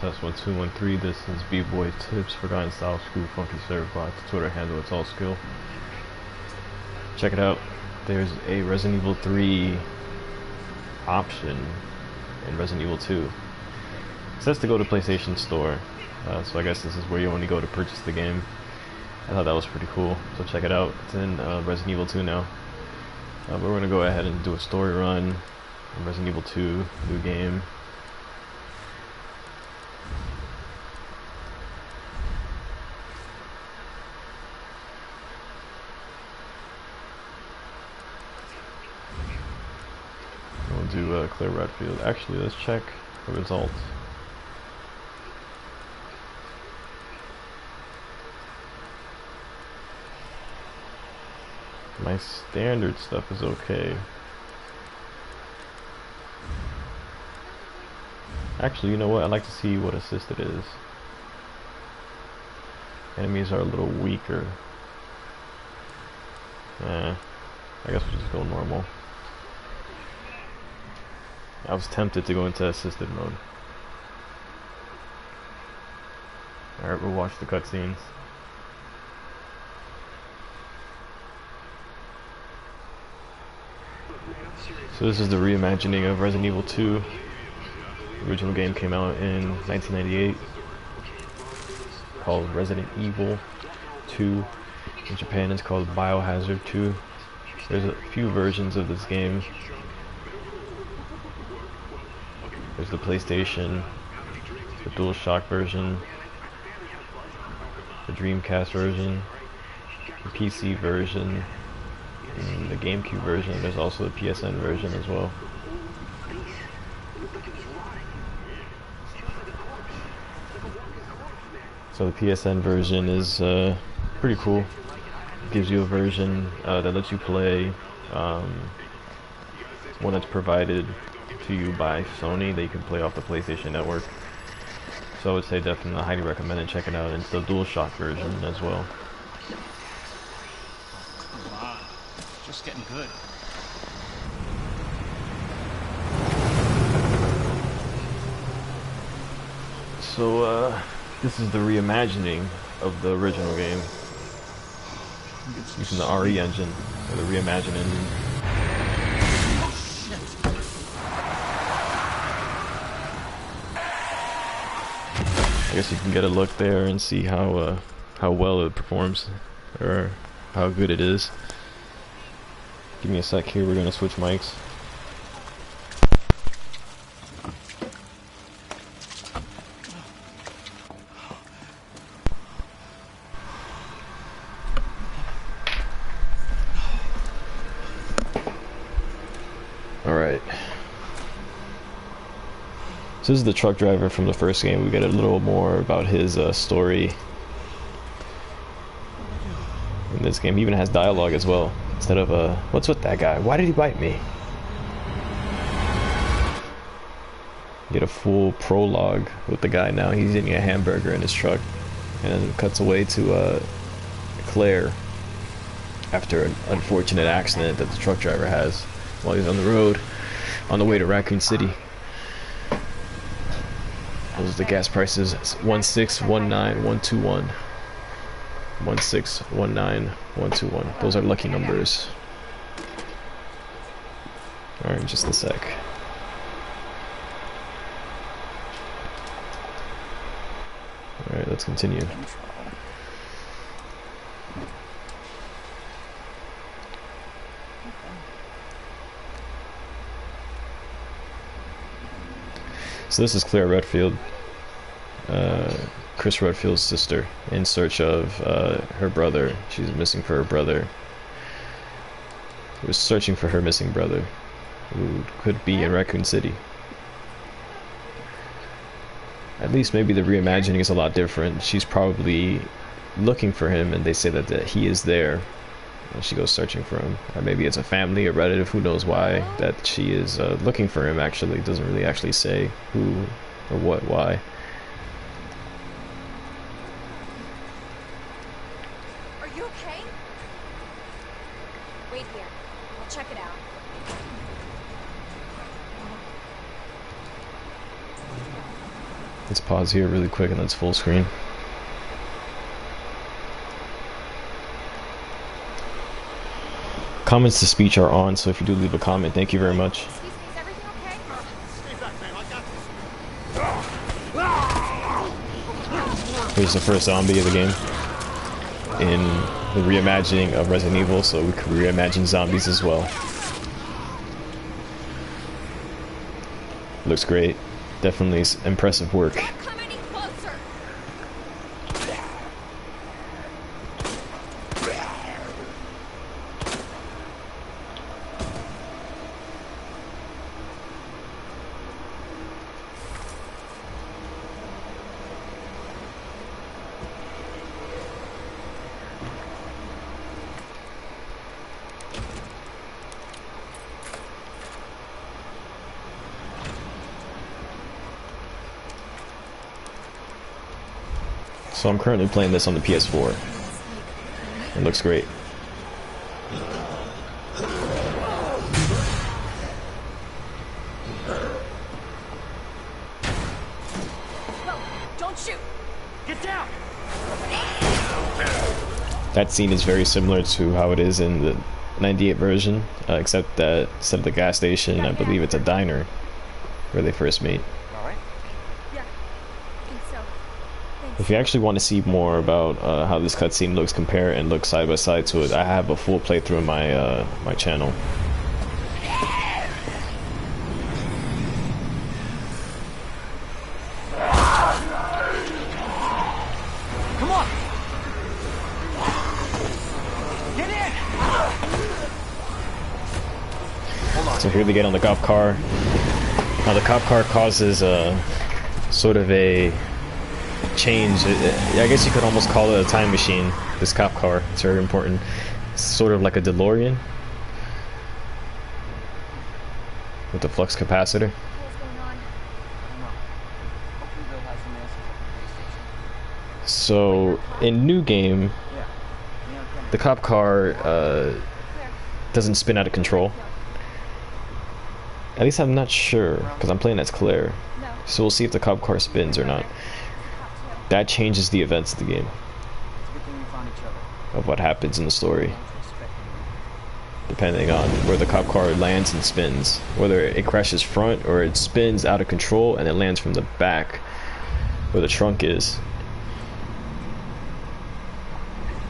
That's 1213. This is B-Boy Tips, Forgotten Style, Screw, Funky Servbot, Twitter handle, it's all skill. Check it out. There's a Resident Evil 3 option in Resident Evil 2. It says to go to PlayStation Store, so I guess this is where you only go to purchase the game. I thought that was pretty cool, so check it out. It's in Resident Evil 2 now. But we're going to go ahead and do a story run in Resident Evil 2, new game. We'll do Claire Redfield. Actually, let's check the results. My standard stuff is okay. Actually, you know what? I'd like to see what assisted is. Enemies are a little weaker. I guess we'll just go normal. I was tempted to go into assisted mode. Alright, we'll watch the cutscenes. So this is the reimagining of Resident Evil 2. The original game came out in 1998, called Resident Evil 2. In Japan it's called Biohazard 2. There's a few versions of this game. There's the PlayStation, the DualShock version, the Dreamcast version, the PC version, and the GameCube version. There's also the PSN version as well. So the PSN version is pretty cool. It gives you a version that lets you play one that's provided to you by Sony that you can play off the PlayStation Network. So I would say definitely highly recommend it. Check it out. It's the DualShock version as well. Wow, just getting good. So this is the reimagining of the original game using the RE engine, or the reimagined engine. I guess you can get a look there and see how well it performs, or how good it is. Give me a sec here, we're gonna switch mics. Alright. So this is the truck driver from the first game. We get a little more about his story in this game. He even has dialogue as well. Instead of what's with that guy? Why did he bite me? You get a full prologue with the guy now. He's eating a hamburger in his truck. And then it cuts away to Claire after an unfortunate accident that the truck driver has while he's on the road on the way to Raccoon City. Those are the gas prices. 1619121. 1619121. Those are lucky numbers. Alright, just a sec. Alright, let's continue. So this is Claire Redfield, Chris Redfield's sister, in search of her brother. She's missing for her brother. She was searching for her missing brother, who could be in Raccoon City. At least maybe the reimagining is a lot different. She's probably looking for him, and they say that he is there. And she goes searching for him. Or maybe it's a family, a relative, who knows why, that she is looking for him. Actually, it doesn't really actually say who or what, why. Are you okay? Wait here. I'll check it out. Let's pause here really quick and let's full screen. Comments to speech are on, so if you do leave a comment, thank you very much. Excuse me, is everything okay? Stay back, man. I got this. Here's the first zombie of the game in the reimagining of Resident Evil, so we could reimagine zombies as well. Looks great. Definitely impressive work. Don't come any closer. So I'm currently playing this on the PS4. It looks great. Whoa, don't shoot. Get down. That scene is very similar to how it is in the 98 version, except that instead of the gas station, I believe it's a diner where they first meet. All right. Yeah, I think so. Thanks. If you actually want to see more about how this cutscene looks, compare and look side by side to it, I have a full playthrough on my my channel. Come on. Get in. So here they get on the cop car. Now the cop car causes sort of a change. I guess you could almost call it a time machine. This cop car, it's very important. It's sort of like a DeLorean with the flux capacitor. What's going on? Hopefully they'll have some answers at the police station. So in new game, Yeah. the cop car doesn't spin out of control. At least I'm not sure, because I'm playing as Claire. No. So we'll see if the cop car spins or not. That changes the events of the game, It's a good thing we found each other. of what happens in the story, I was expecting depending on where the cop car lands and spins. Whether it crashes front or it spins out of control and it lands from the back where the trunk is.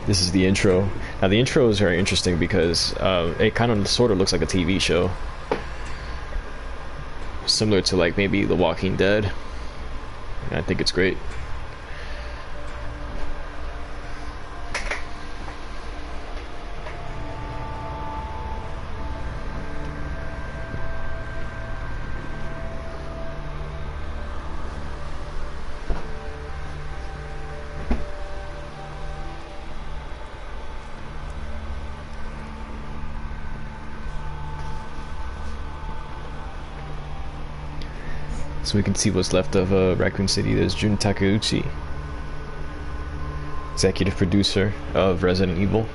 This is the intro. Now the intro is very interesting because it kind of sort of looks like a TV show. Similar to like maybe The Walking Dead. And I think it's great. So we can see what's left of Raccoon City. There's Jun Takeuchi, executive producer of Resident Evil.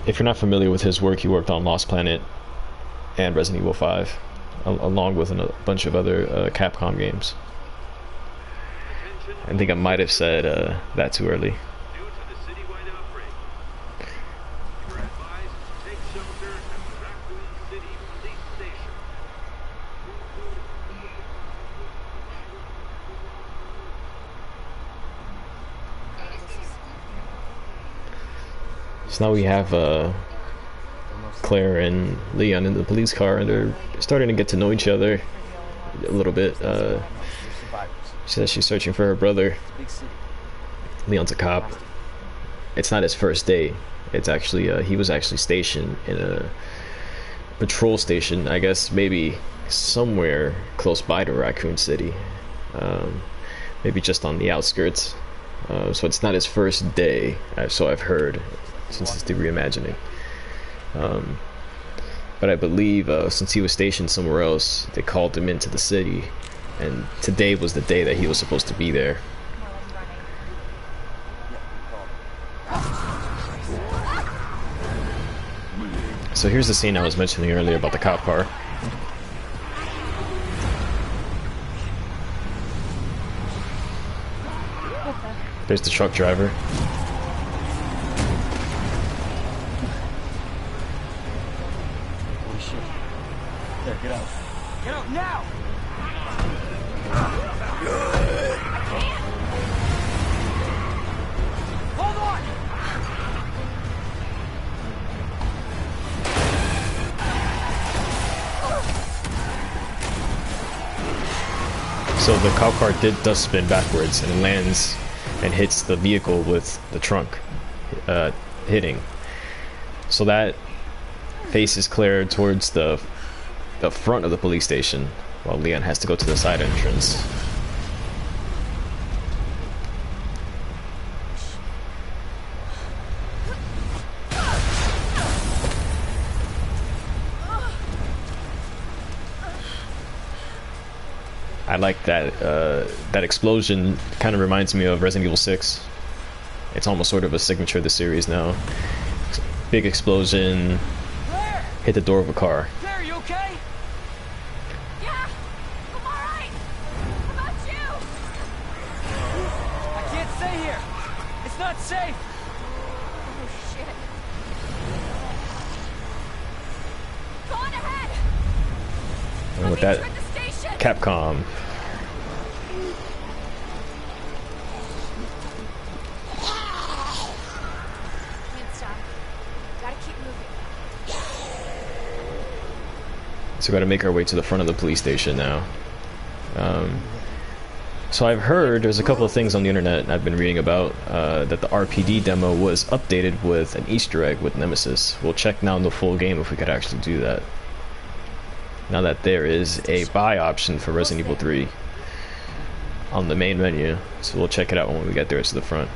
If you're not familiar with his work, he worked on Lost Planet and Resident Evil 5, along with a bunch of other Capcom games. I think I might have said that too early. Due to the citywide outbreak, you are advised to take shelter at the Raccoon City Police Station. So now we have Claire and Leon in the police car, and they're starting to get to know each other a little bit. survivors. She says she's searching for her brother. Big city. Leon's a cop. It's not his first day. It's actually he was actually stationed in a patrol station, I guess maybe somewhere close by to Raccoon City, maybe just on the outskirts. So it's not his first day, so I've heard, since it's the reimagining. But I believe since he was stationed somewhere else, they called him into the city, and today was the day that he was supposed to be there. So here's the scene I was mentioning earlier about the cop car. There's the truck driver. Holy shit. There, get out. Get out now! Hold on! So the cop car does spin backwards and lands and hits the vehicle with the trunk hitting. So that face is clear towards the front of the police station, while Leon has to go to the side entrance. I like that that explosion. Kind of reminds me of Resident Evil 6. It's almost sort of a signature of the series now. Big explosion, Claire! hit the door of a car. Claire, you okay? Yeah, I'm all right. How about you? I can't stay here. It's not safe. Oh shit. Go on ahead. And with I'll that, meet you at the station. Capcom. Can't stop. Gotta keep moving. So we got to make our way to the front of the police station now. So I've heard there's a couple of things on the internet I've been reading about that the RPD demo was updated with an Easter egg with Nemesis. We'll check now in the full game if we could actually do that. Now that there is a buy option for Resident Evil 3 on the main menu, so we'll check it out when we get there to the front.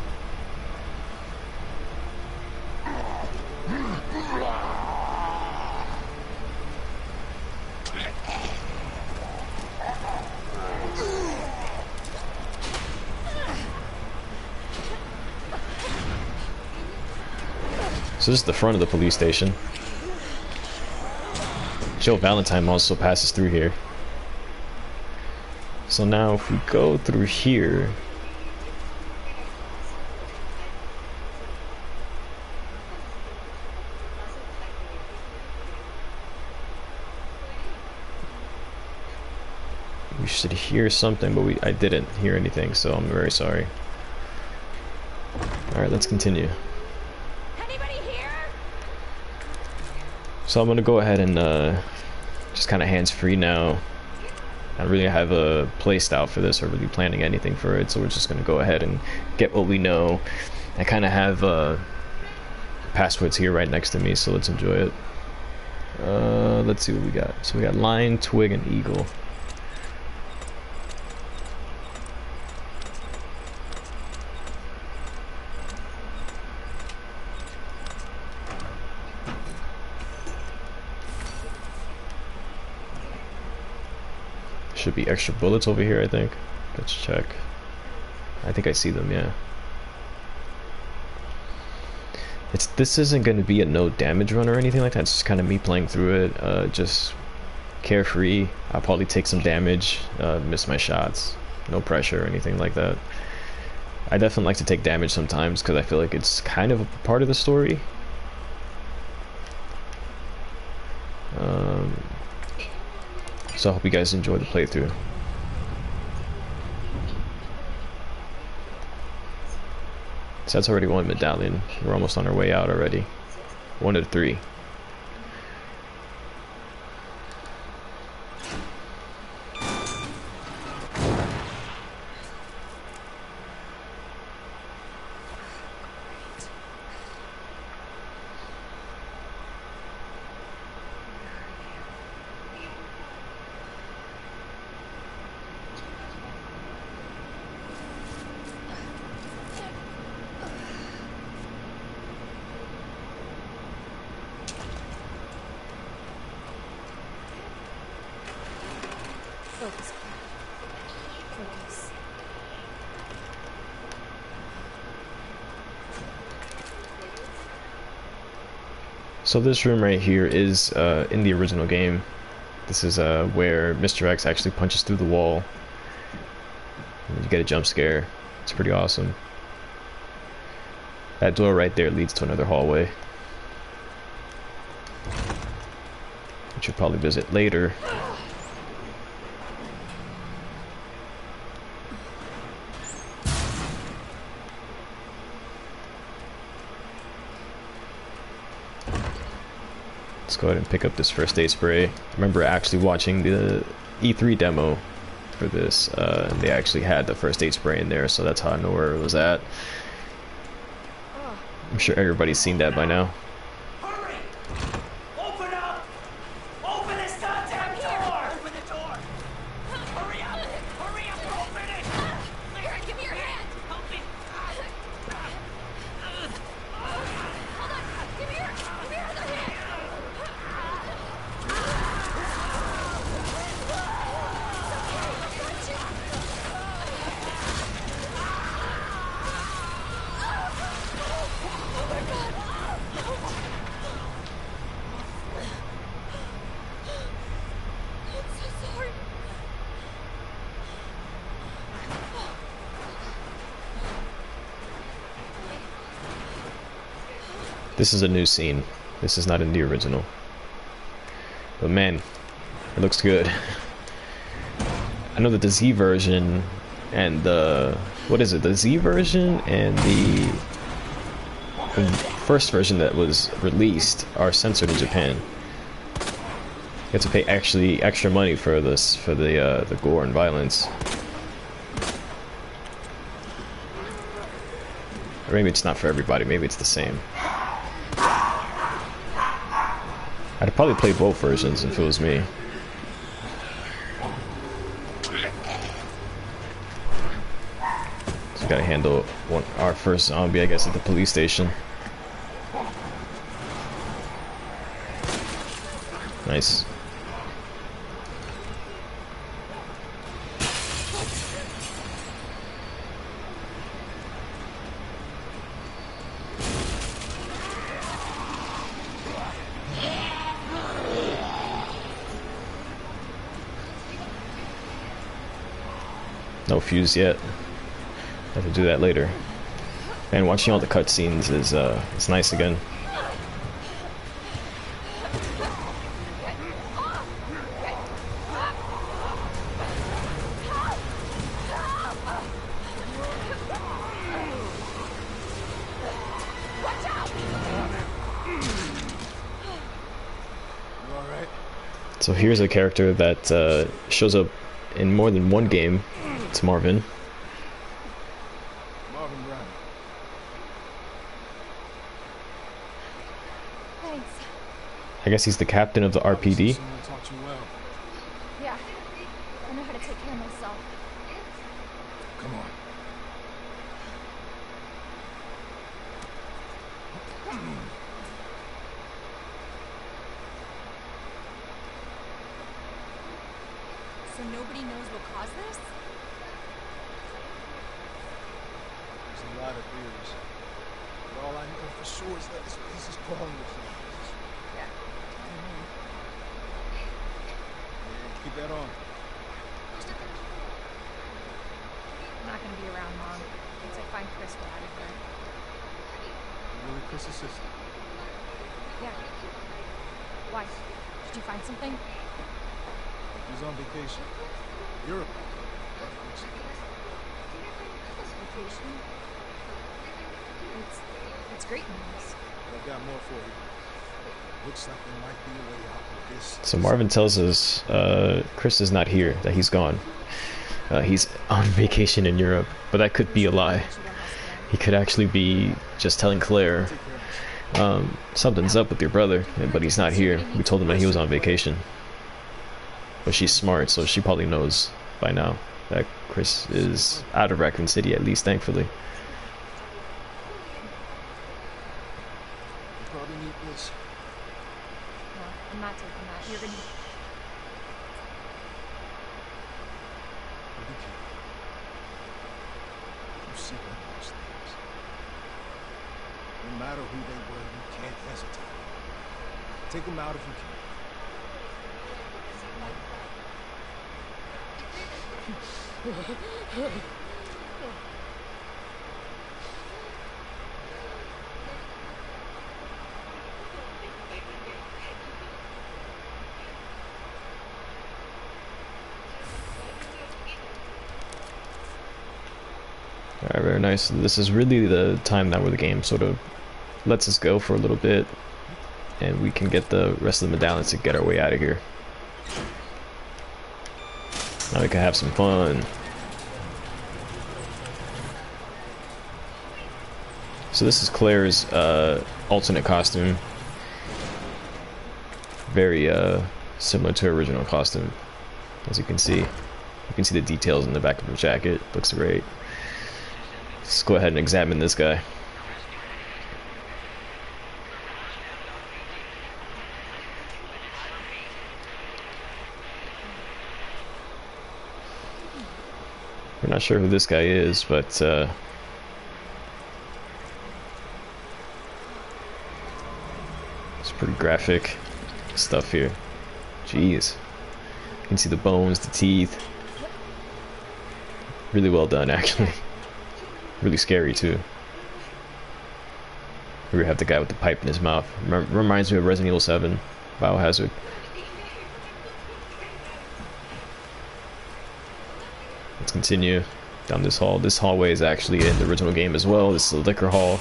So this is the front of the police station. Jill Valentine also passes through here. So now if we go through here, we should hear something, but I didn't hear anything, so I'm very sorry. Alright, let's continue. Anybody here? So I'm gonna go ahead and just kind of hands-free now. I don't really have a play style for this or really planning anything for it, so we're just gonna go ahead and get what we know. I kind of have passwords here right next to me, so let's enjoy it. Let's see what we got. So we got Lion, Twig, and Eagle. Should be extra bullets over here, I think. Let's check. I think I see them, yeah. This isn't going to be a no damage run or anything like that. It's just kind of me playing through it, just carefree. I'll probably take some damage, miss my shots, no pressure or anything like that. I definitely like to take damage sometimes because I feel like it's kind of a part of the story. So I hope you guys enjoy the playthrough. So that's already one medallion. We're almost on our way out already. 1 to 3. Focus. Focus. So this room right here is in the original game. This is where Mr. X actually punches through the wall. You get a jump scare. It's pretty awesome. That door right there leads to another hallway, which you'll probably visit later. Let's go ahead and pick up this first aid spray. I remember actually watching the E3 demo for this, and they actually had the first aid spray in there, so that's how I know where it was at. I'm sure everybody's seen that by now. Hurry! Open up! Open this goddamn door! Open the door! Hurry up! Hurry up! Open it! Lyra, give me your hand! Help me! Hold on! Give me your other hand! I'm so sorry. This is a new scene. This is not in the original. But man, it looks good. I know that the Z version and the... what is it? The Z version and the first version that was released are censored in Japan. You have to pay actually extra money for this, for the gore and violence. Or maybe it's not for everybody. Maybe it's the same. I'd probably play both versions if it was me. So we gotta handle our first zombie, I guess, at the police station. Nice. No fuse yet. Have to do that later. And watching all the cutscenes is it's nice again. So here's a character that shows up in more than one game. It's Marvin. Marvin Brown. Thanks. I guess he's the captain of the RPD. Someone taught you well. Yeah. I know how to take care of myself. Come on. So nobody knows what caused this? There's a lot of theories. But all I know for sure is that this place is crawling with zombies. Yeah. Yeah, keep that on. I'm not gonna be around long. Once I find Chris, we're out of here. You're really Chris's sister. Yeah. Why? Did you find something? He's on vacation. Europe. Vacation? It's great news. But I've got more for you. Looks like there might be a way out of this. So Marvin tells us Chris is not here, that he's gone. He's on vacation in Europe, but that could be a lie. He could actually be just telling Claire, something's up with your brother, but he's not here. We told him that he was on vacation. But she's smart, so she probably knows by now that Chris is out of Raccoon City, at least, thankfully. You probably need this. No, I'm not taking that. You're gonna... Be careful. You see those things. No matter who they were, you can't hesitate. Take them out if you can. Alright, very nice. This is really the time now where the game sort of lets us go for a little bit, and we can get the rest of the medallions to get our way out of here. Now we can have some fun. So this is Claire's alternate costume. Very similar to her original costume, as you can see. You can see the details in the back of the jacket. Looks great. Let's go ahead and examine this guy. We're not sure who this guy is, but it's pretty graphic stuff here. Jeez. You can see the bones, the teeth. Really well done, actually. Really scary, too. Here we have the guy with the pipe in his mouth. Reminds me of Resident Evil 7, Biohazard. Let's continue down this hall. This hallway is actually in the original game as well. This is a liquor hall.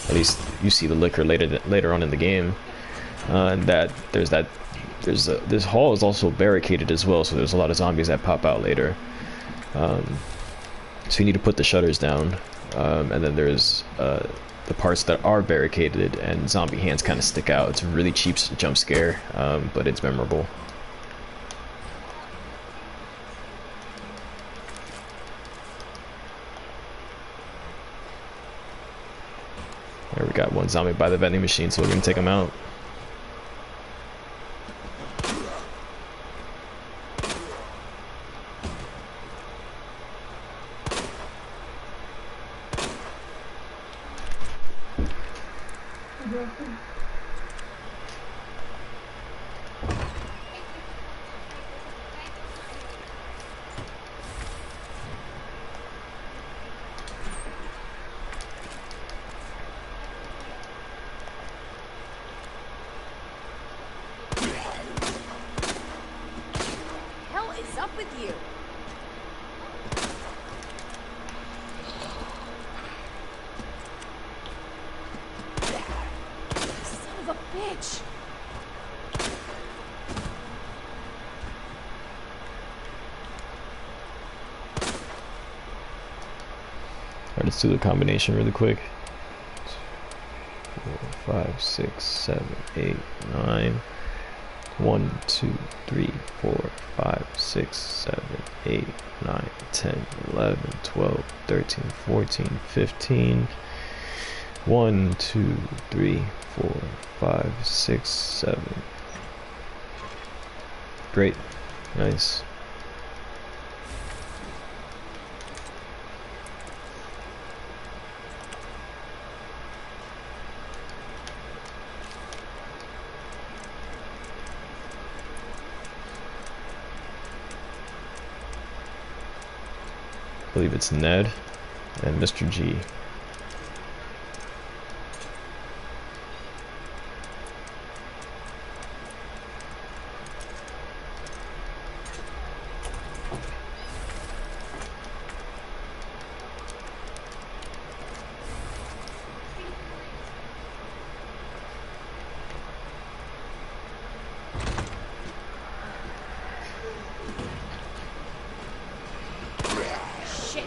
At least you see the liquor later on in the game. And this hall is also barricaded as well, so there's a lot of zombies that pop out later. So you need to put the shutters down, and then there's the parts that are barricaded and zombie hands kind of stick out. It's a really cheap jump scare, but it's memorable. There we got one zombie by the vending machine, so we're gonna take him out. Hell is up with you? Son of a bitch. Alright, let's do the combination really quick. 4, 5, 6, 7, 8, 9. 1, 2, 3, 4, 5, 6, 7, 8, 9, 10, 11, 12, 13, 14, 15. 1, 2, 3, 4, 5, 6, 7. Great. Nice. I believe it's Ned and Mr. G. Shit.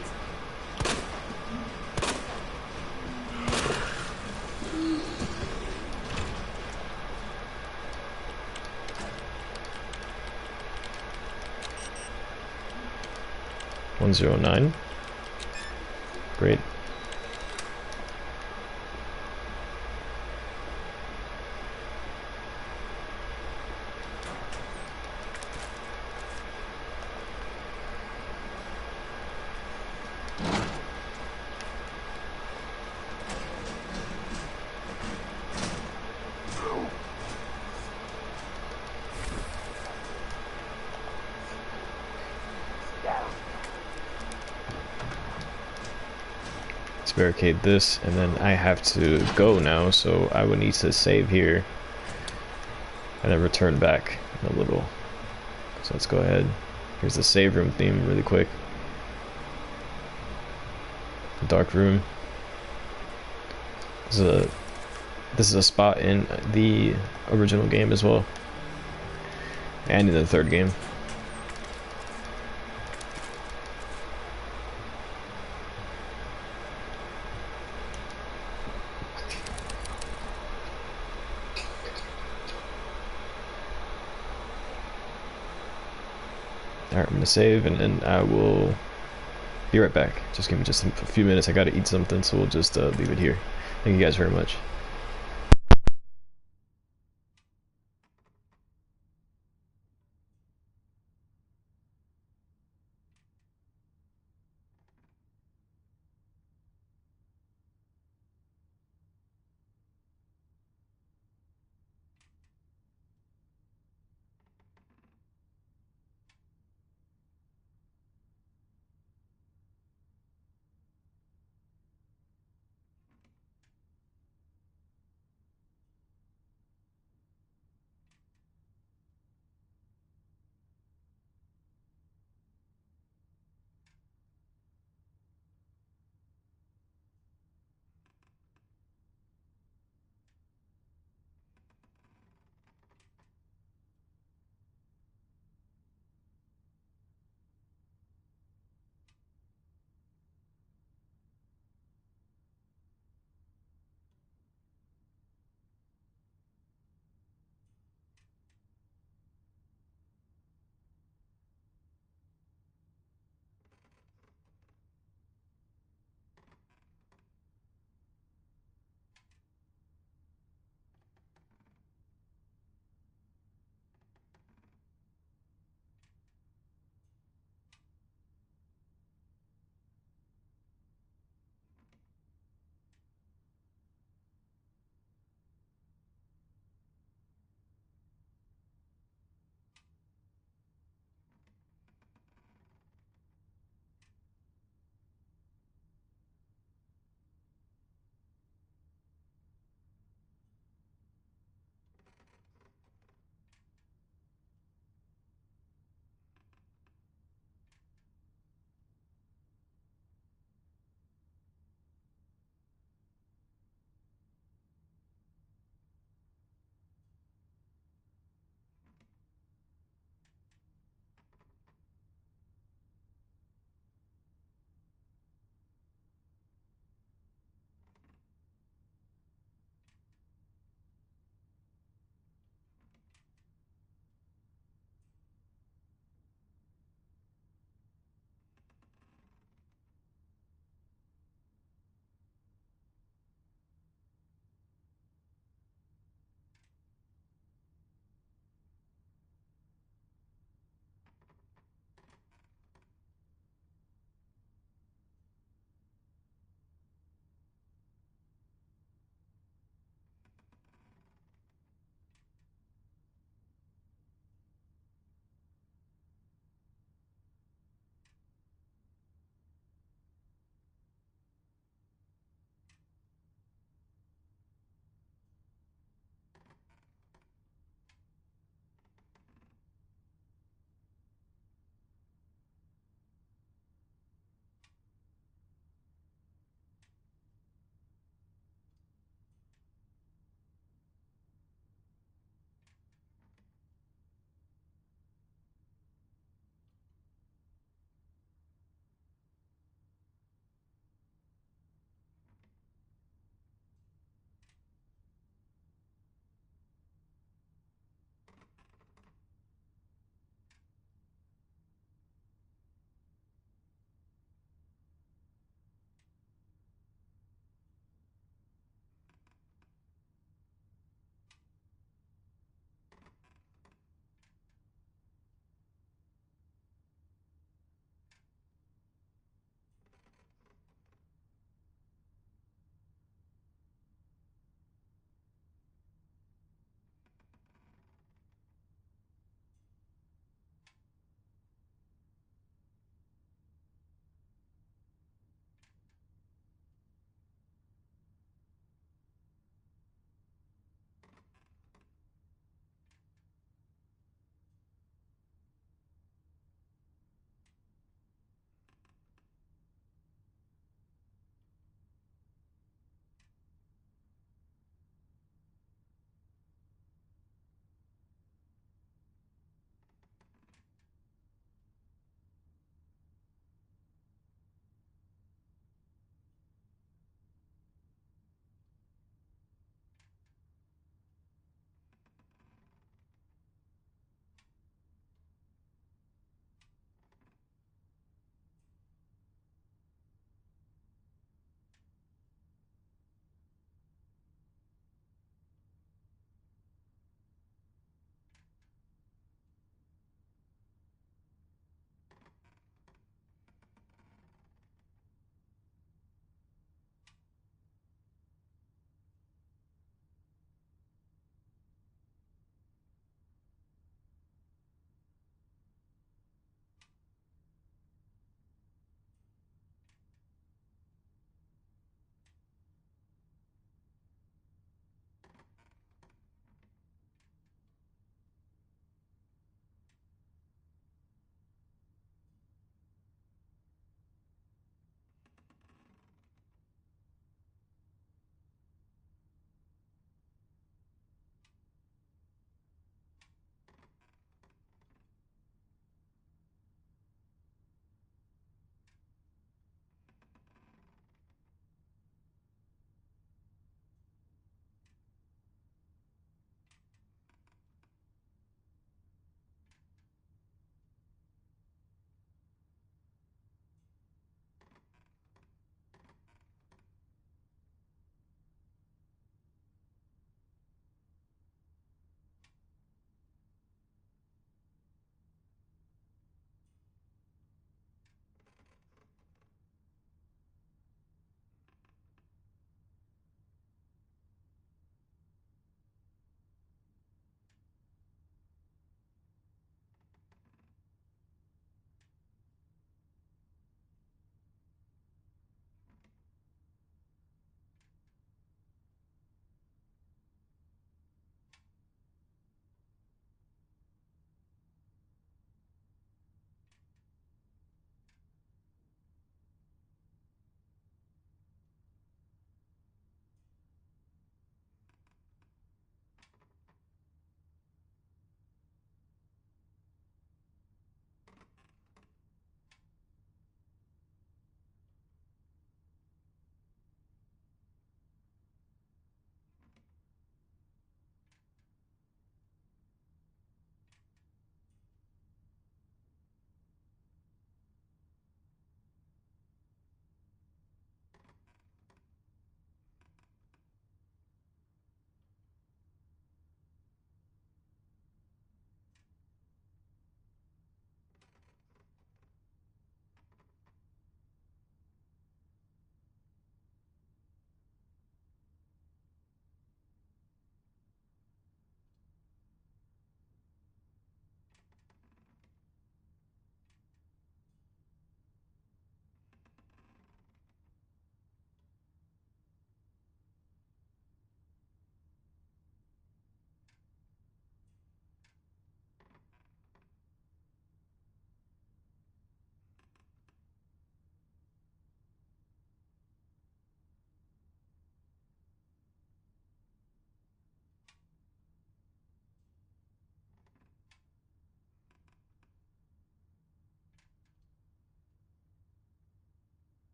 109. Great. Let's barricade this, and then I have to go now, so I would need to save here and then return back in a little. So let's go ahead. Here's the save room theme really quick. dark room. This is a spot in the original game as well, and in the third game. Alright, I'm gonna save and then I will be right back. Just give me just a few minutes. I gotta eat something, so we'll just leave it here. Thank you guys very much.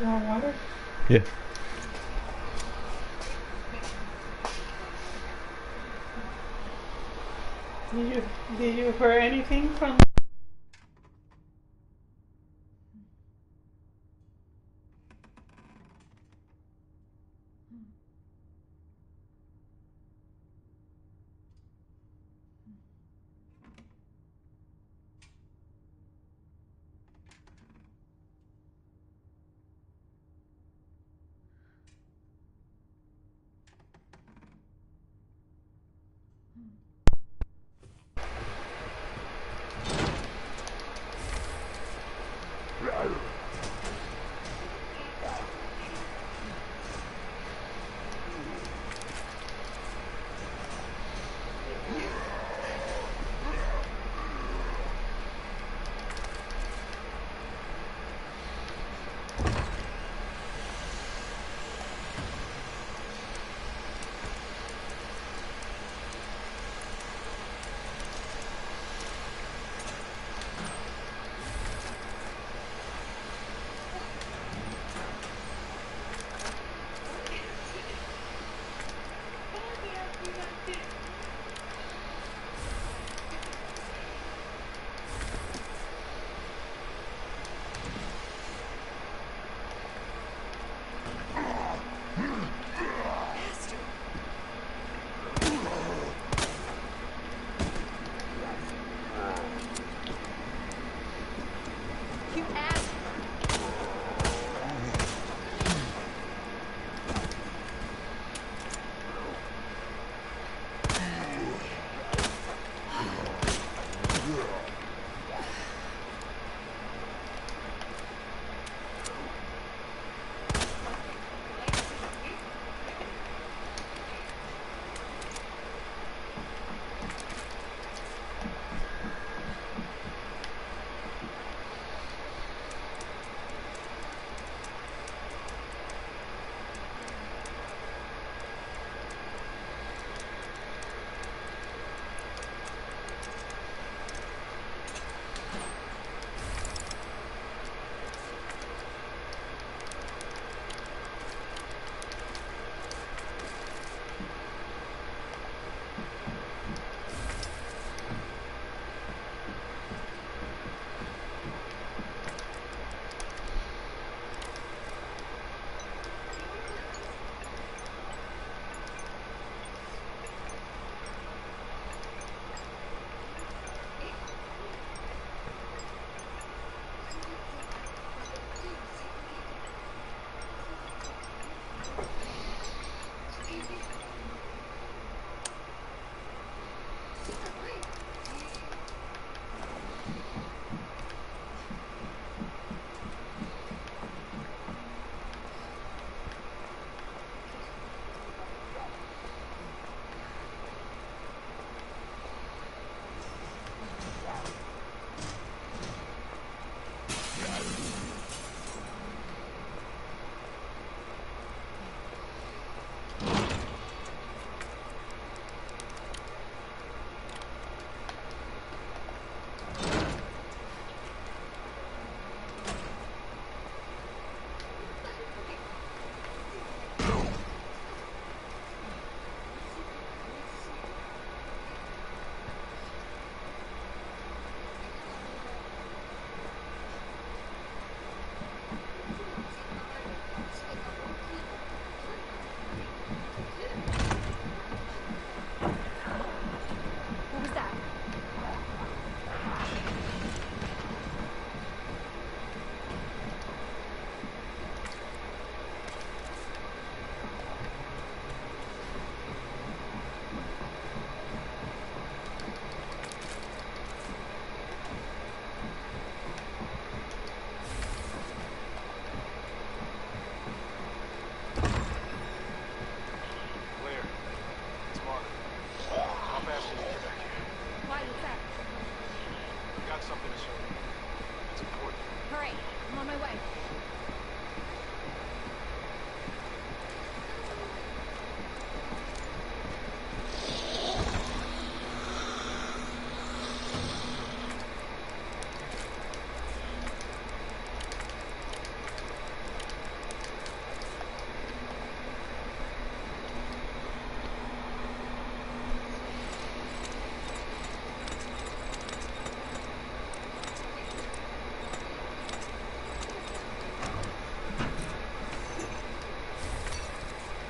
want water? Yeah. Did you hear anything from?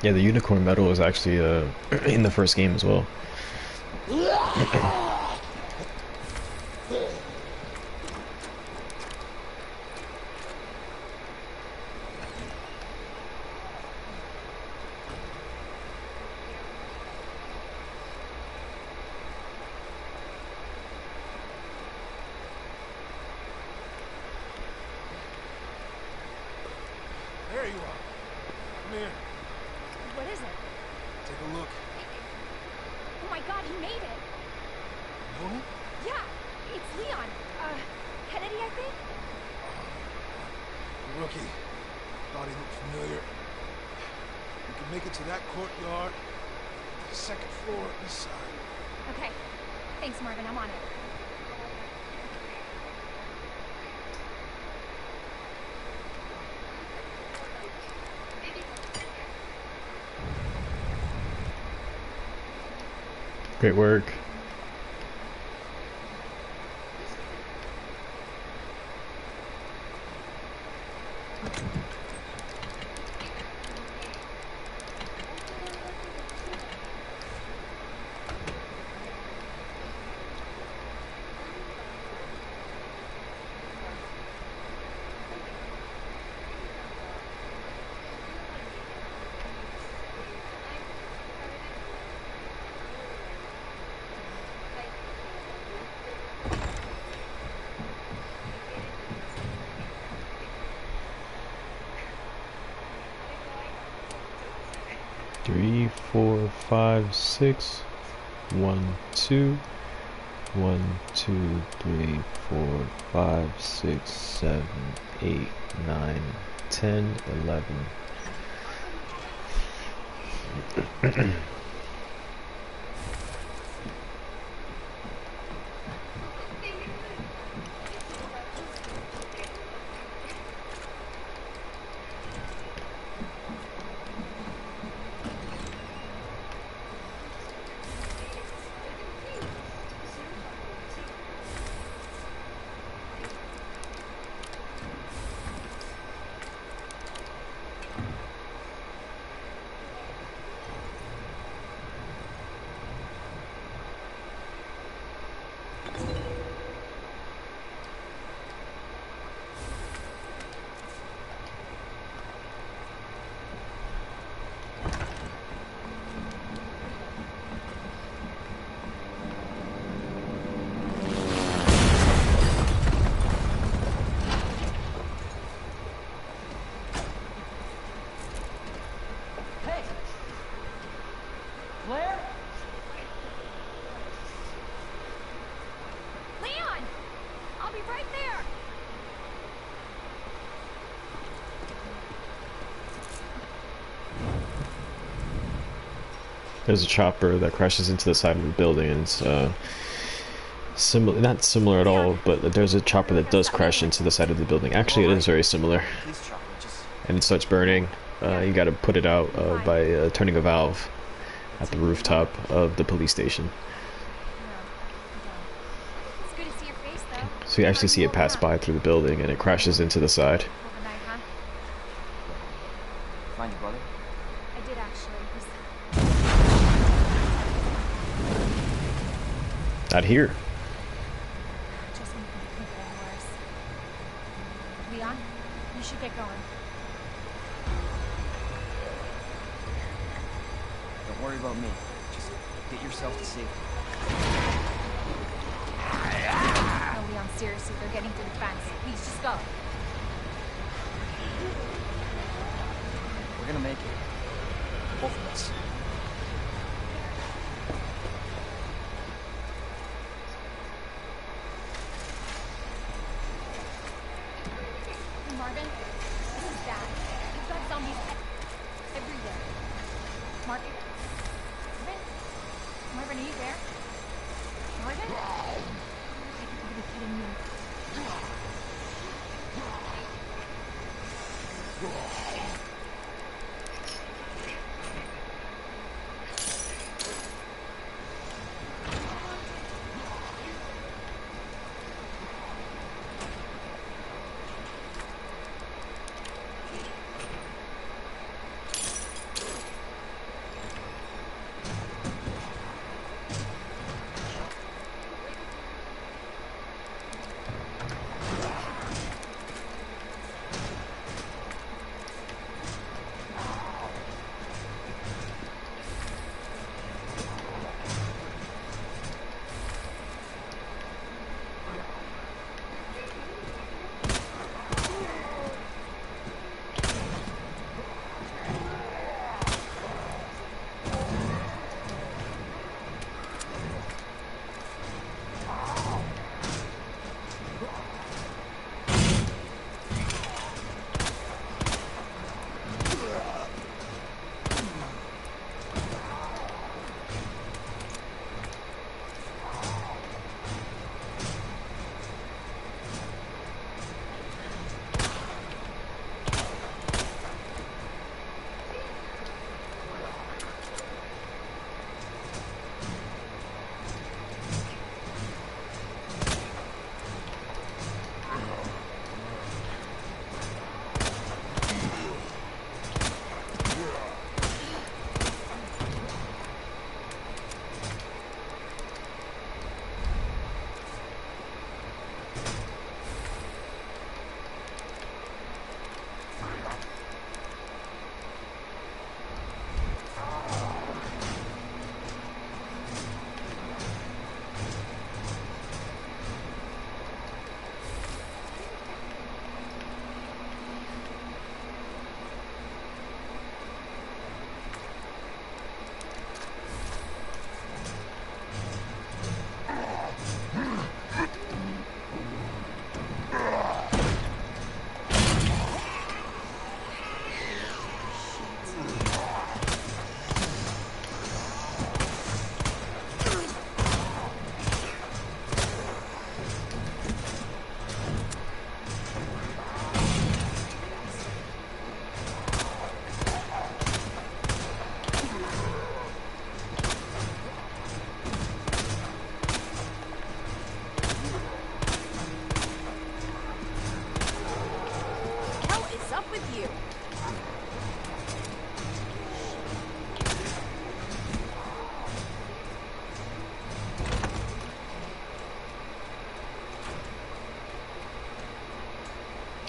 Yeah, the unicorn medal is actually in the first game as well. There you are. Come here. What is it? Take a look. Oh my god, he made it! Know him? Yeah, it's Leon. Kennedy, I think? The rookie. Thought he looked familiar. We can make it to that courtyard. The second floor, east side. Okay. Thanks, Marvin. I'm on it. Great work. Three, 4, 5, 6. 1, 2. 1, 2, 3, 4, 5, 6, 7, 8, 9, 10, 11. Hey! Claire? Leon! I'll be right there! There's a chopper that crashes into the side of the building, and it's similar, not similar at all, but there's a chopper that does crash into the side of the building. Actually, it is very similar, Please, Charlie, just... and it starts burning. You gotta put it out by turning a valve at the rooftop of the police station. It's good to see your face, though. So you actually see it pass by through the building, and it crashes into the side. Overnight, huh? Find your brother? I did, actually. Not here. Just when you think it could get worse. Leon, you should get going. Don't worry about me. Just get yourself to safety. No, Leon, seriously, they're getting through the fence. Please, just go. We're gonna make it. Both of us. Hey, Marvin, this is bad. You've got zombies everywhere. Marvin? Marvin, are you there? Marvin? You gotta be kidding me.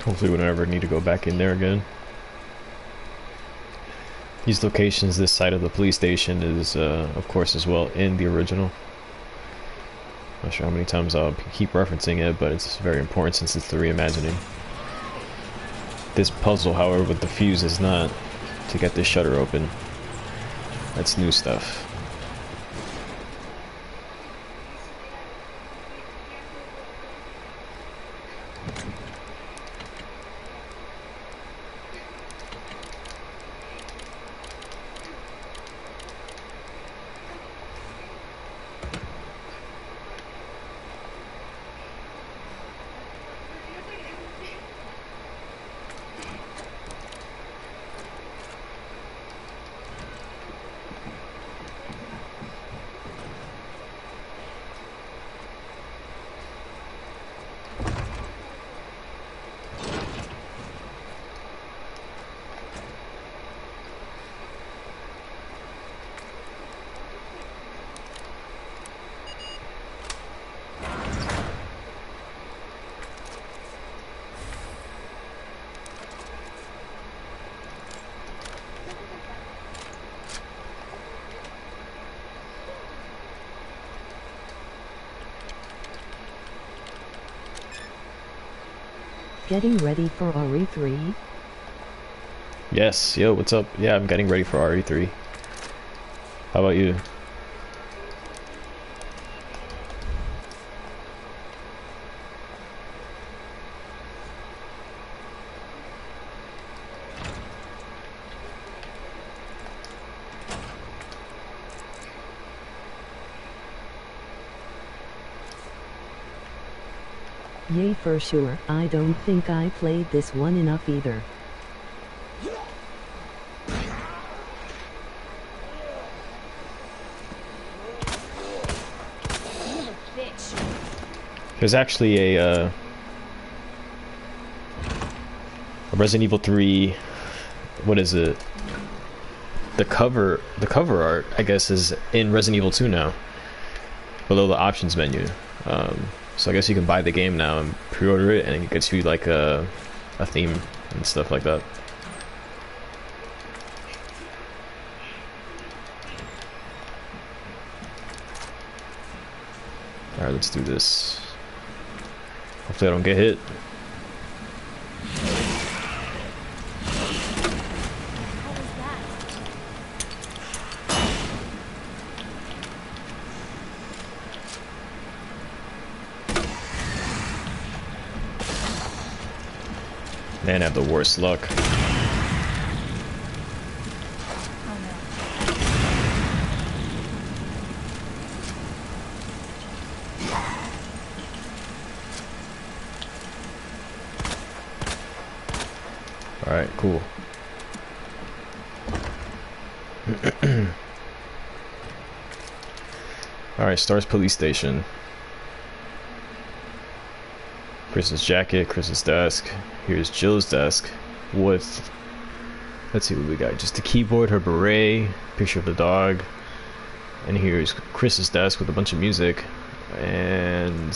Hopefully we don't ever need to go back in there again. These locations, this side of the police station is, of course, as well in the original. Not sure how many times I'll keep referencing it, but it's very important since it's the reimagining. This puzzle, however, with the fuse is not to get this shutter open. That's new stuff. Getting ready for RE3? Yes, yo, what's up? Yeah, I'm getting ready for RE3. How about you? Yay for sure. I don't think I played this one enough either. Bitch. There's actually a Resident Evil 3. What is it? The cover art, I guess, is in Resident Evil 2 now, below the options menu. So I guess you can buy the game now and pre-order it, and it gets you like a theme and stuff like that. Alright, let's do this. Hopefully I don't get hit. What was that? Man, I have the worst luck. Oh no. Alright, cool. Alright, Stars Police Station. Chris's jacket, Chris's desk. Here's Jill's desk with, let's see what we got. Just a keyboard, her beret, picture of the dog. And here's Chris's desk with a bunch of music. And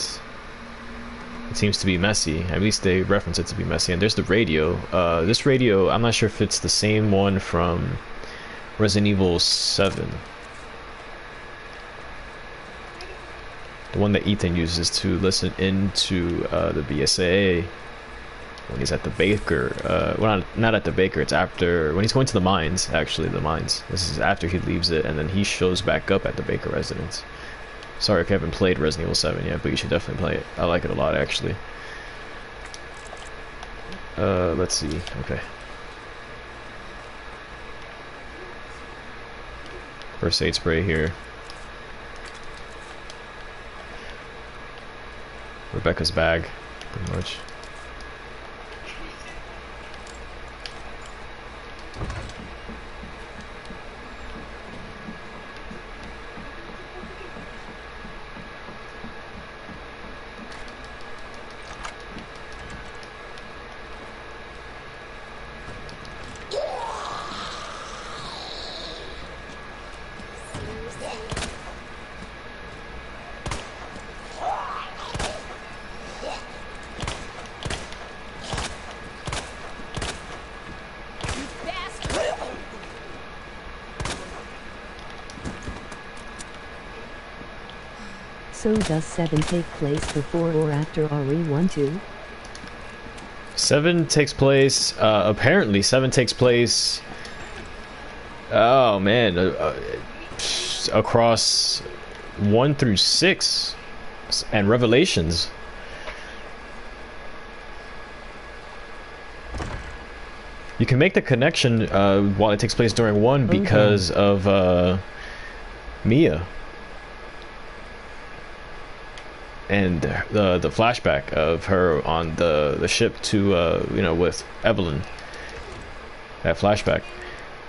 it seems to be messy. At least they reference it to be messy. And there's the radio. This radio, I'm not sure if it's the same one from Resident Evil 7. The one that Ethan uses to listen into the BSAA when he's at the Baker. Well, not at the Baker, it's after, when he's going to the mines, actually, the mines. This is after he leaves it, and then he shows back up at the Baker residence. Sorry if you haven't played Resident Evil 7 yet, but you should definitely play it. I like it a lot, actually. Let's see, okay. First aid spray here. Rebecca's bag, pretty much. Also, does 7 take place before or after RE12? 7 takes place, apparently 7 takes place, oh man, across 1 through 6 and Revelations. You can make the connection while it takes place during 1 because of Mia and the flashback of her on the ship to you know, with Evelyn. That flashback.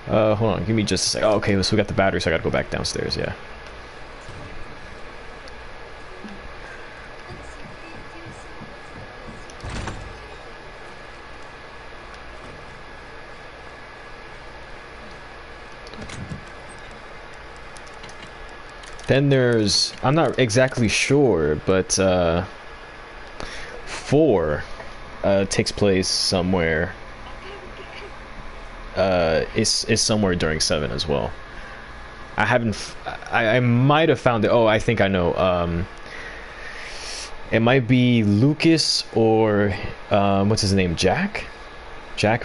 Hold on, give me just a sec. Oh, okay, so we got the battery, so I gotta go back downstairs. Yeah. Then there's, I'm not exactly sure, but 4 takes place somewhere. Is somewhere during 7 as well. I haven't. I might have found it. Oh, I think I know. It might be Lucas or what's his name? Jack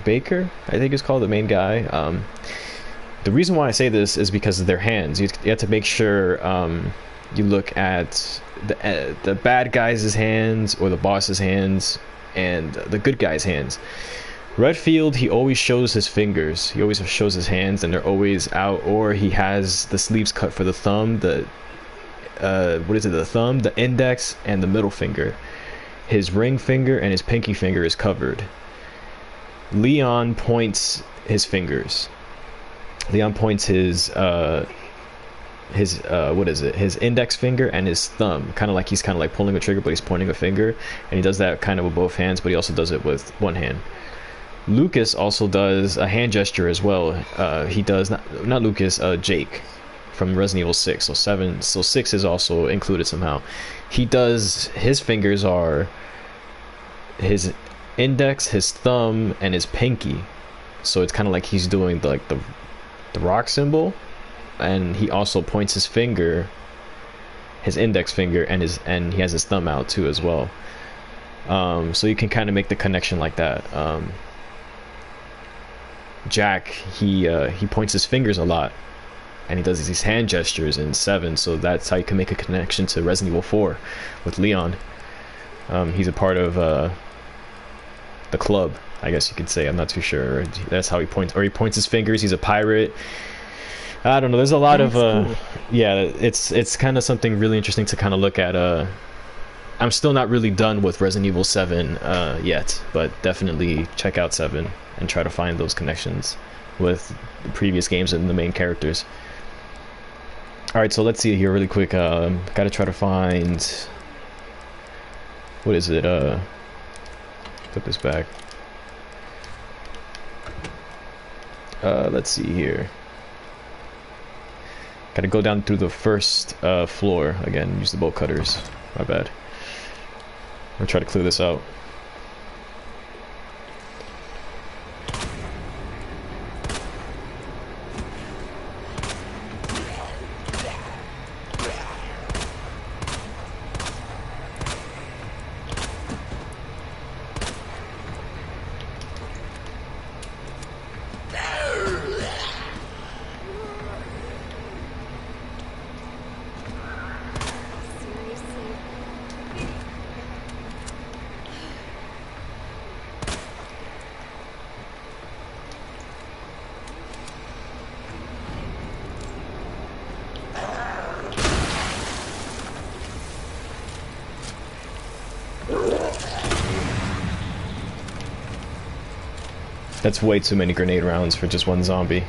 Baker, I think is called, the main guy. The reason why I say this is because of their hands. You have to make sure you look at the bad guy's hands or the boss's hands and the good guy's hands. Redfield, he always shows his fingers. He always shows his hands, and they're always out. Or he has the sleeves cut for the thumb. The what is it? The thumb, the index, and the middle finger. His ring finger and his pinky finger is covered. Leon points his fingers. Leon points his what is it? His index finger and his thumb, kind of like he's pulling a trigger, but he's pointing a finger, and he does that kind of with both hands, but he also does it with one hand. Lucas also does a hand gesture as well. He does not Lucas, Jake from Resident Evil 6. So 6 is also included somehow. He does, his fingers are his index, his thumb, and his pinky. So it's kind of like he's doing the rock symbol, and he also points his finger, his index finger, and he has his thumb out too as well. So you can kind of make the connection like that. Jack, he points his fingers a lot, and he does these hand gestures in 7, so that's how you can make a connection to Resident Evil 4 with Leon. He's a part of the club, I guess you could say. I'm not too sure. That's how he points, or he points his fingers. He's a pirate. I don't know. There's a lot of cool. Yeah, it's kind of something really interesting to kind of look at. I'm still not really done with Resident Evil 7 yet, but definitely check out 7 and try to find those connections with the previous games and the main characters. Alright, so let's see here really quick. Gotta try to find... What is it? Put this back. Let's see here. Gotta go down through the first floor again. Use the bolt cutters. My bad. I'll try to clear this out. That's way too many grenade rounds for just one zombie.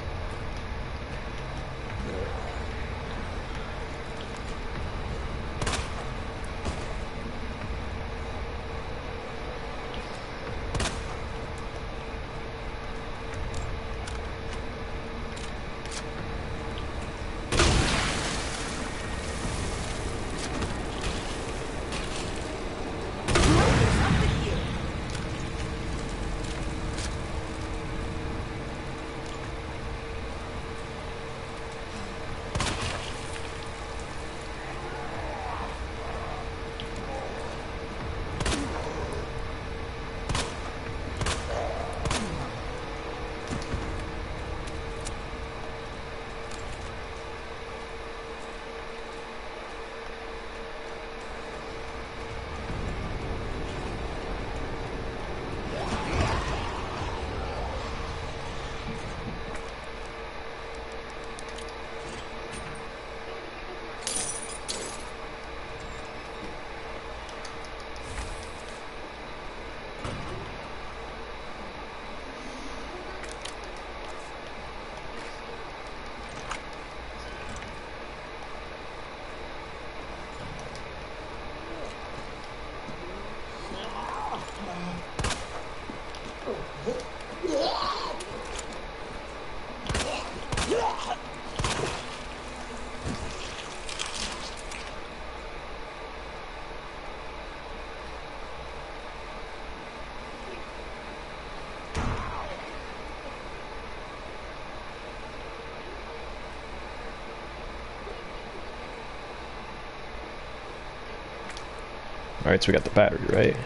Alright, so we got the battery, right?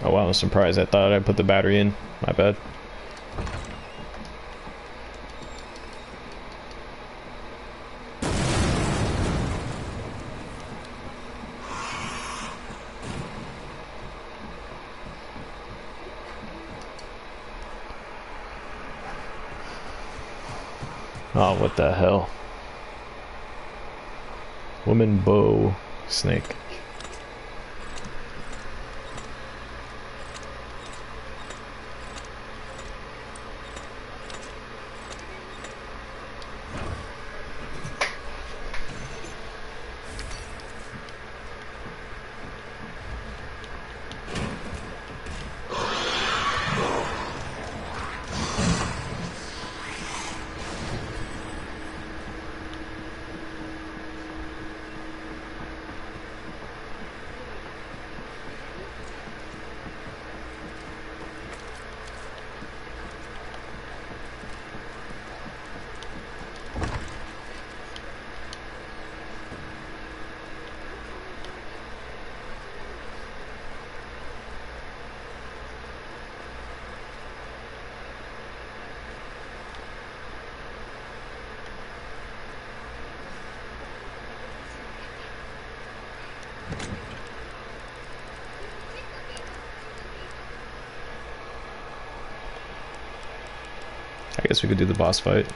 Oh wow, I'm surprised. I thought I put the battery in. My bad. Oh, what the hell? Woman bow snake. I guess we could do the boss fight.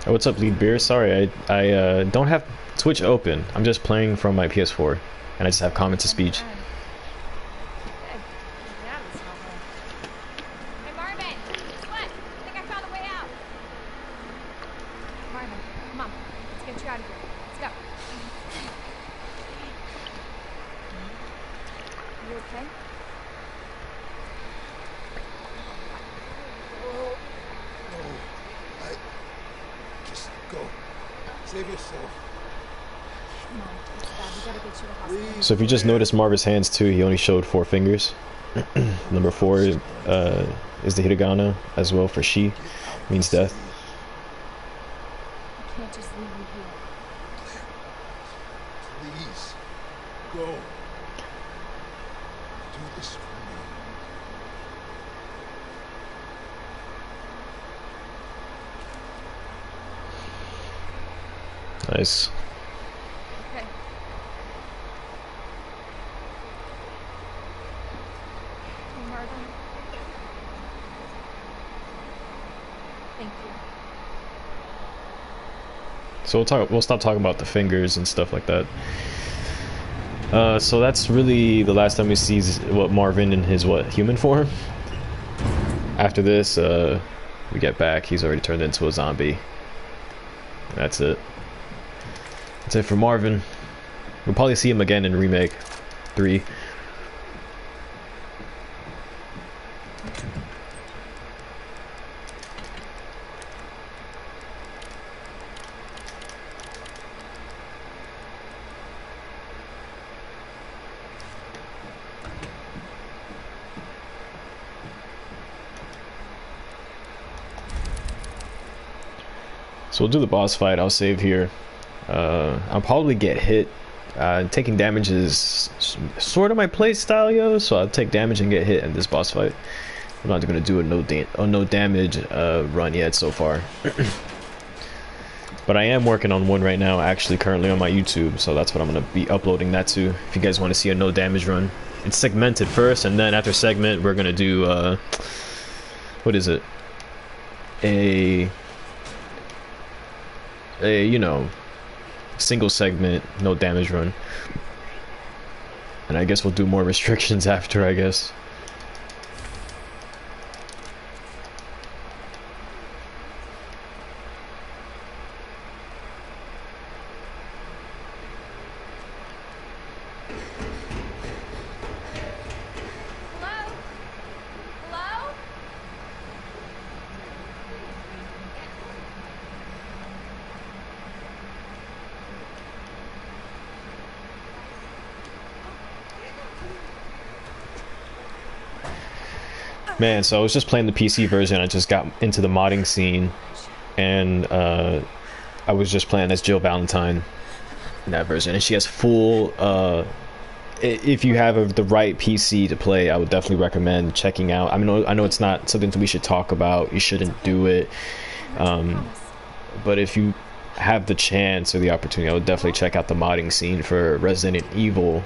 Oh, what's up, Lead Beer? Sorry, I don't have Twitch open. I'm just playing from my PS4, and I just have comments to speech. Hey, Marvin! What? I think I found a way out. Marvin, come on. Let's get you out of here. Let's go. You okay? Just go. Save yourself. Come on. It's bad. We gotta get you to the hospital. So if you just notice Marva's hands too, he only showed 4 fingers. Number 4 is the hiragana as well for she, means death. I can't just leave you here. Please. Go. Do this for me. Nice. Okay. Hey, Marvin. Thank you. So we'll stop talking about the fingers and stuff like that. So that's really the last time we see what Marvin in his human form. After this, we get back, he's already turned into a zombie. That's it. That's it for Marvin. We'll probably see him again in Remake 3. So we'll do the boss fight. I'll save here. I'll probably get hit. Taking damage is sort of my play style, yo. So I'll take damage and get hit in this boss fight. I'm not gonna do a no damage run yet so far. But I am working on one right now, actually currently on my YouTube. So that's what I'm gonna be uploading that to. If you guys want to see a no damage run, it's segmented first, and then after segment we're gonna do what is it? A you know, single segment, no damage run. And I guess we'll do more restrictions after, I guess. Hello? Hello? Man, so I was just playing the PC version. I just got into the modding scene, and I was just playing as Jill Valentine in that version, and she has full if you have the right PC to play, I would definitely recommend checking out. I mean, I know it's not something that we should talk about, you shouldn't do it, but if you have the chance or the opportunity, I would definitely check out the modding scene for Resident Evil.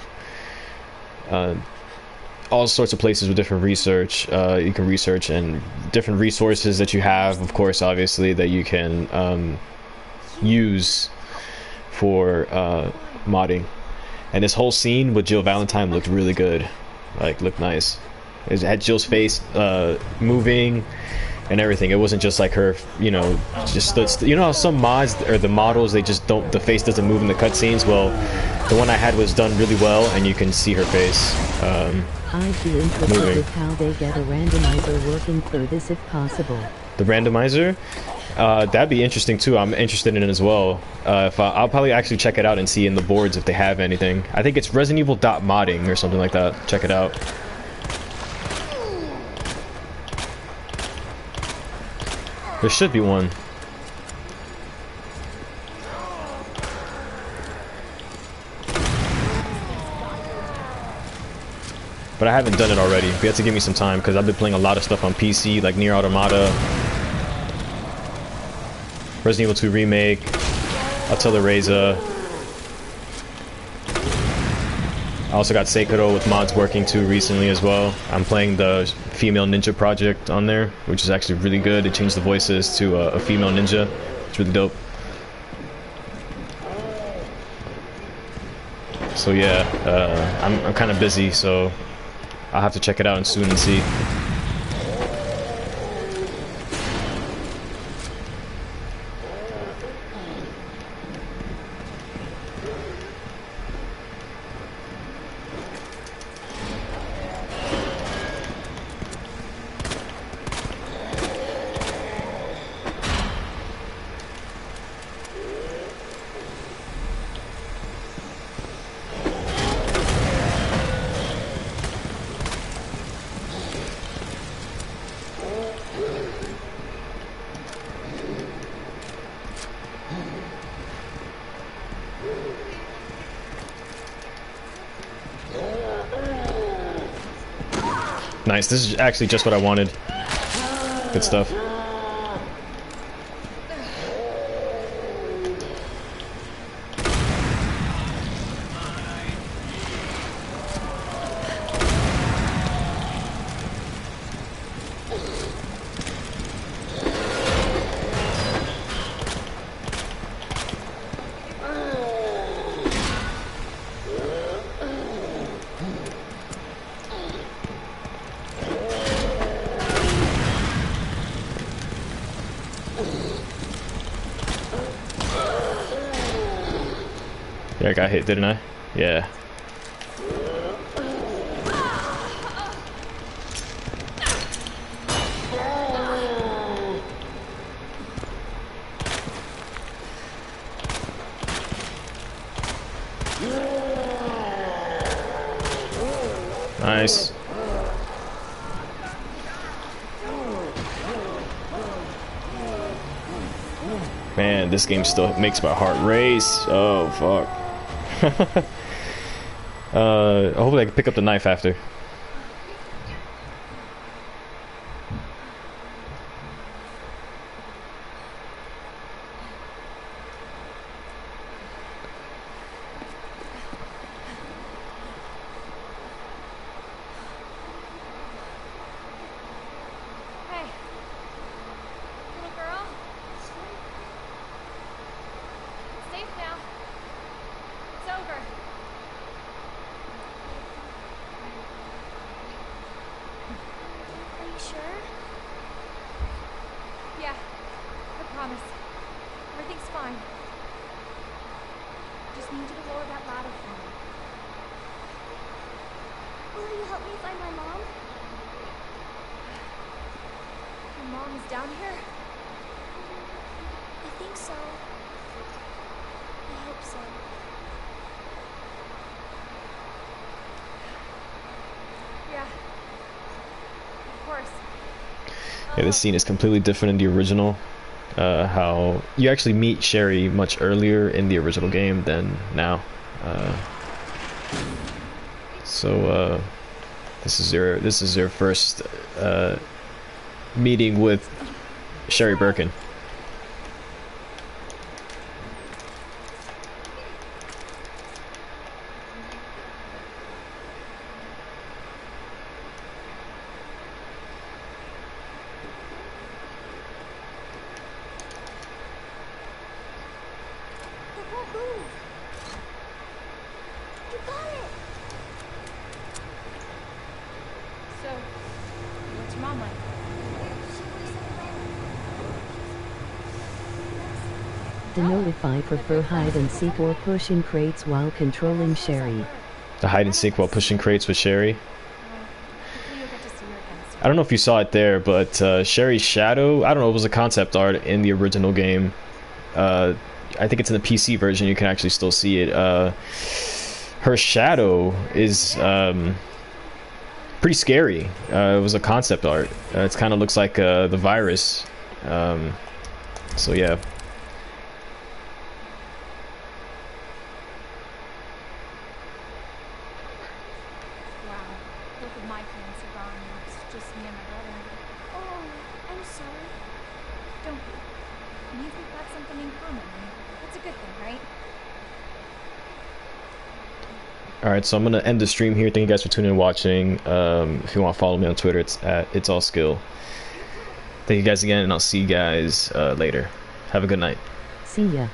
All sorts of places with different research, you can research, and different resources that you have, of course, obviously, that you can use for modding. And this whole scene with Jill Valentine looked really good, like looked nice. It had Jill's face moving and everything. It wasn't just like her, you know, just you know how some mods or the models, they just don't, the face doesn't move in the cutscenes. Well, the one I had was done really well, and you can see her face I'd be interested moving. with how they get a randomizer working through this if possible. The randomizer, that'd be interesting too. I'm interested in it as well. I'll probably actually check it out and see in the boards if they have anything. I think it's Resident Evil.modding or something like that. Check it out. There should be one. But I haven't done it already. You have to give me some time because I've been playing a lot of stuff on PC, like Nier Automata, Resident Evil 2 Remake, Attila Reza. I also got Sekiro with mods working too recently as well. I'm playing the Female Ninja project on there, which is actually really good. They changed the voices to a female ninja. It's really dope. So yeah, I'm kind of busy, so I'll have to check it out soon and see. Nice, this is actually just what I wanted. Good stuff. Yeah, I got hit, didn't I? Yeah. Nice. Man, this game still makes my heart race. Oh, fuck. Hopefully I can pick up the knife after. Hey. Little girl. It's safe now. It's over. Are you sure? Yeah. I promise. Everything's fine. Just need you to lower that ladder for me. Will you help me find my mom? Your mom is down here? I think so. I hope so. Yeah. Of course. Yeah, this scene is completely different in the original. How you actually meet Sherry much earlier in the original game than now. So this is your first meeting with Sherry Birkin. It won't move. You got it. So, what's your mom like? Denote if I prefer hide and seek or push in crates while controlling Sherry. The hide and seek while pushing crates with Sherry. Hopefully you'll get to see her again soon. I don't know if you saw it there, but Sherry's shadow, I don't know, it was a concept art in the original game. I think it's in the PC version, you can actually still see it. Her shadow is pretty scary. It was a concept art. It kind of looks like the virus. So yeah. Wow. Both of my parents are gone. It's just me and my brother. Oh, I'm sorry. Don't be. It means we've got something in common. That's a good thing, right? Alright, so I'm gonna end the stream here. Thank you guys for tuning in and watching. If you want to follow me on Twitter, it's at It's All Skill. Thank you guys again, and I'll see you guys later. Have a good night. See ya.